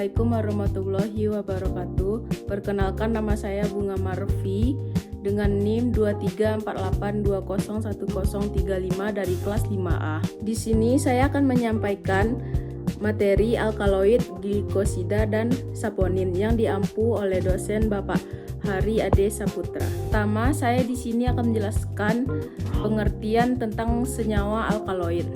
Assalamualaikum warahmatullahi wabarakatuh. Perkenalkan, nama saya Bunga Marfi dengan NIM 2348201035 dari kelas 5A. Di sini saya akan menyampaikan materi alkaloid, glikosida, dan saponin yang diampu oleh dosen Bapak Hari Ade Saputra. Pertama, saya di sini akan menjelaskan pengertian tentang senyawa alkaloid.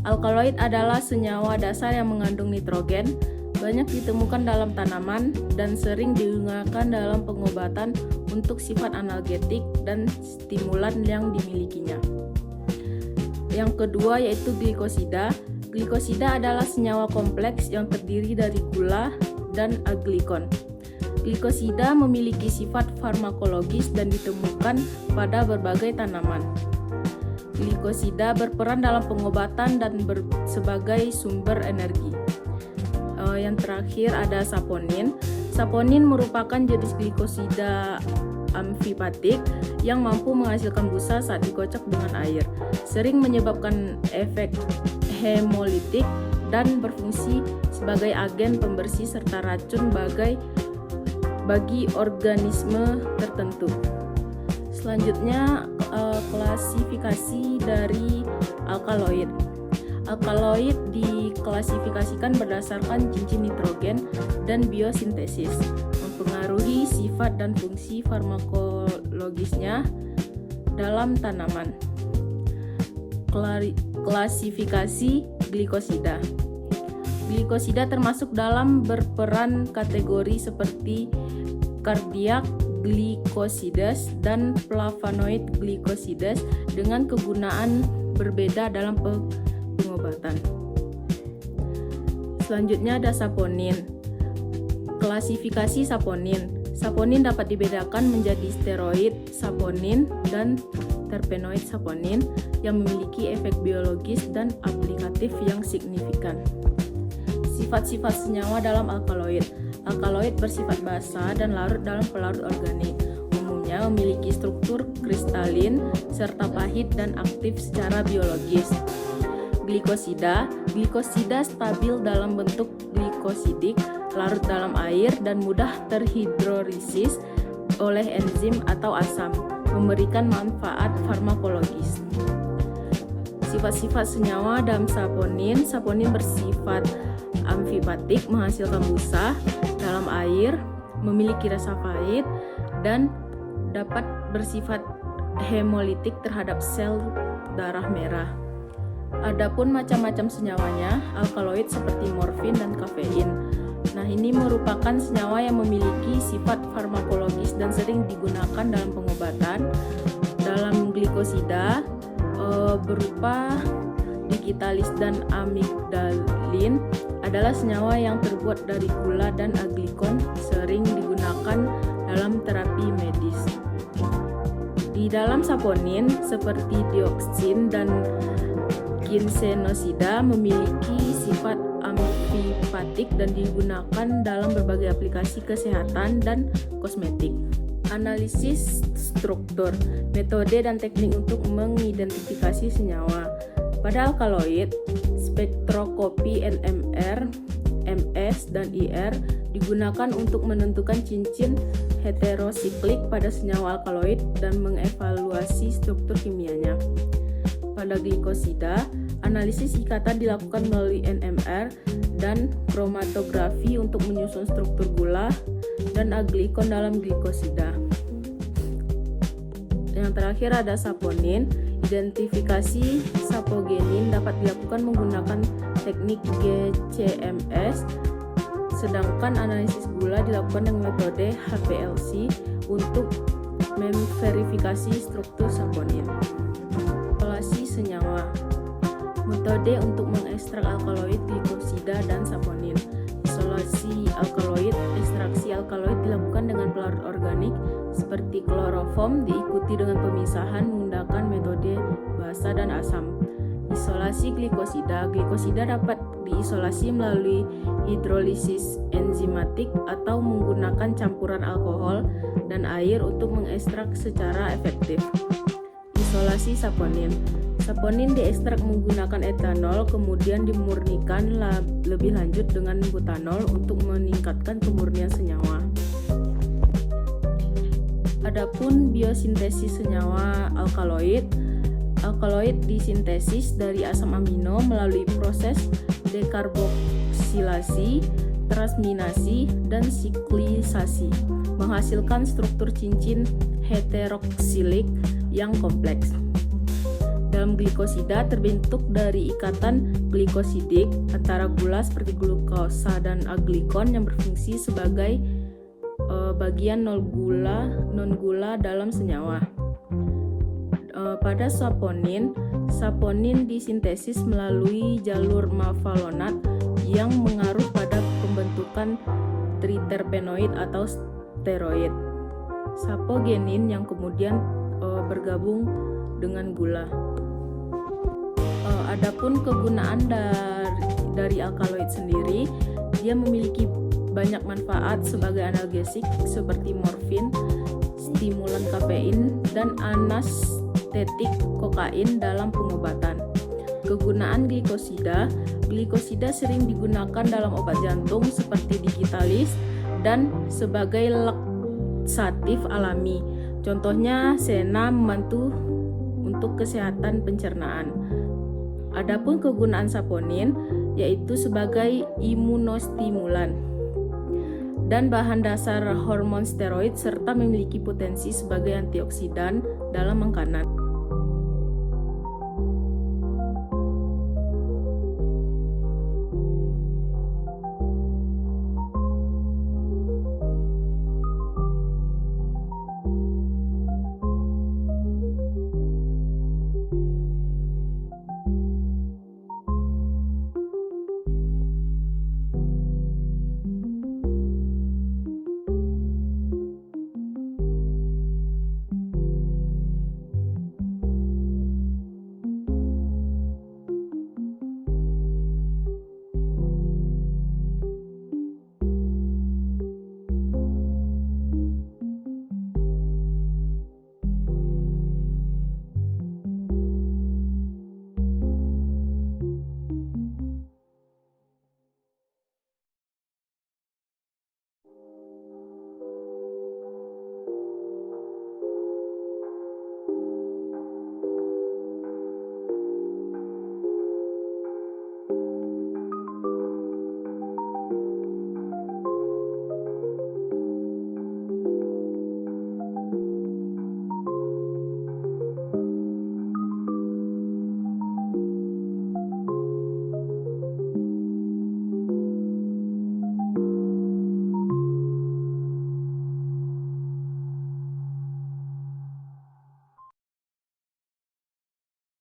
Alkaloid adalah senyawa dasar yang mengandung nitrogen, banyak ditemukan dalam tanaman, dan sering digunakan dalam pengobatan untuk sifat analgetik dan stimulan yang dimilikinya. Yang kedua yaitu glikosida. Glikosida adalah senyawa kompleks yang terdiri dari gula dan aglikon. Glikosida memiliki sifat farmakologis dan ditemukan pada berbagai tanaman. Glikosida berperan dalam pengobatan dan sebagai sumber energi. Yang terakhir ada saponin. Saponin merupakan jenis glikosida amfipatik yang mampu menghasilkan busa saat dikocok dengan air. Sering menyebabkan efek hemolitik dan berfungsi sebagai agen pembersih serta racun bagi organisme tertentu. Selanjutnya klasifikasi dari alkaloid. Alkaloid diklasifikasikan berdasarkan cincin nitrogen dan biosintesis, mempengaruhi sifat dan fungsi farmakologisnya dalam tanaman. Klasifikasi glikosida. Glikosida termasuk dalam berperan kategori seperti kardiak glikosides dan flavonoid glikosides dengan kegunaan berbeda dalam pengobatan. Selanjutnya ada saponin. Klasifikasi saponin. Saponin dapat dibedakan menjadi steroid saponin dan terpenoid saponin yang memiliki efek biologis dan aplikatif yang signifikan. Sifat-sifat senyawa dalam alkaloid. Alkaloid bersifat basa dan larut dalam pelarut organik. Umumnya memiliki struktur kristalin serta pahit dan aktif secara biologis. Glikosida. Glikosida stabil dalam bentuk glikosidik, larut dalam air dan mudah terhidrolisis oleh enzim atau asam, memberikan manfaat farmakologis. Sifat-sifat senyawa dalam saponin. Saponin bersifat amfipatik, menghasilkan busa dalam air, memiliki rasa pahit, dan dapat bersifat hemolitik terhadap sel darah merah. Adapun macam-macam senyawanya, alkaloid seperti morfin dan kafein. Nah, ini merupakan senyawa yang memiliki sifat farmakologis dan sering digunakan dalam pengobatan. Dalam glikosida berupa digitalis dan amigdalin adalah senyawa yang terbuat dari gula dan aglikon, sering digunakan dalam terapi medis. Di dalam saponin seperti dioksin dan ginsenosida memiliki sifat amfipatik dan digunakan dalam berbagai aplikasi kesehatan dan kosmetik. Analisis struktur, metode dan teknik untuk mengidentifikasi senyawa. Pada alkaloid, spektroskopi NMR, MS, dan IR digunakan untuk menentukan cincin heterosiklik pada senyawa alkaloid dan mengevaluasi struktur kimianya. Pada glikosida, analisis ikatan dilakukan melalui NMR dan kromatografi untuk menyusun struktur gula dan aglikon dalam glikosida. Yang terakhir ada saponin. Identifikasi sapogenin dapat dilakukan menggunakan teknik GCMS, sedangkan analisis gula dilakukan dengan metode HPLC untuk memverifikasi struktur saponin. Isolasi senyawa. Metode untuk mengekstrak alkaloid, glikosida, dan saponin. Isolasi alkaloid. Ekstraksi alkaloid dilakukan dengan pelarut organik seperti kloroform, diikuti dengan pemisahan menggunakan metode basa dan asam. Isolasi glikosida. Glikosida dapat diisolasi melalui hidrolisis enzimatik atau menggunakan campuran alkohol dan air untuk mengekstrak secara efektif. Isolasi saponin. Saponin diekstrak menggunakan etanol, kemudian dimurnikan lebih lanjut dengan butanol untuk meningkatkan kemurnian senyawa. Adapun biosintesis senyawa alkaloid. Alkaloid disintesis dari asam amino melalui proses dekarboksilasi, transminasi, dan siklisasi, menghasilkan struktur cincin heteroksilik yang kompleks. Dalam glikosida terbentuk dari ikatan glikosidik antara gula seperti glukosa dan aglikon yang berfungsi sebagai bagian non-gula dalam senyawa. Pada saponin disintesis melalui jalur mevalonat yang mengaruh pada pembentukan triterpenoid atau steroid. Sapogenin yang kemudian bergabung dengan gula. Adapun kegunaan dari alkaloid sendiri, dia memiliki banyak manfaat sebagai analgesik seperti morfin, stimulan kafein, dan anestetik kokain dalam pengobatan. Kegunaan glikosida sering digunakan dalam obat jantung seperti digitalis dan sebagai laksatif alami. Contohnya sena membantu untuk kesehatan pencernaan. Adapun kegunaan saponin yaitu sebagai imunostimulan dan bahan dasar hormon steroid serta memiliki potensi sebagai antioksidan dalam makanan.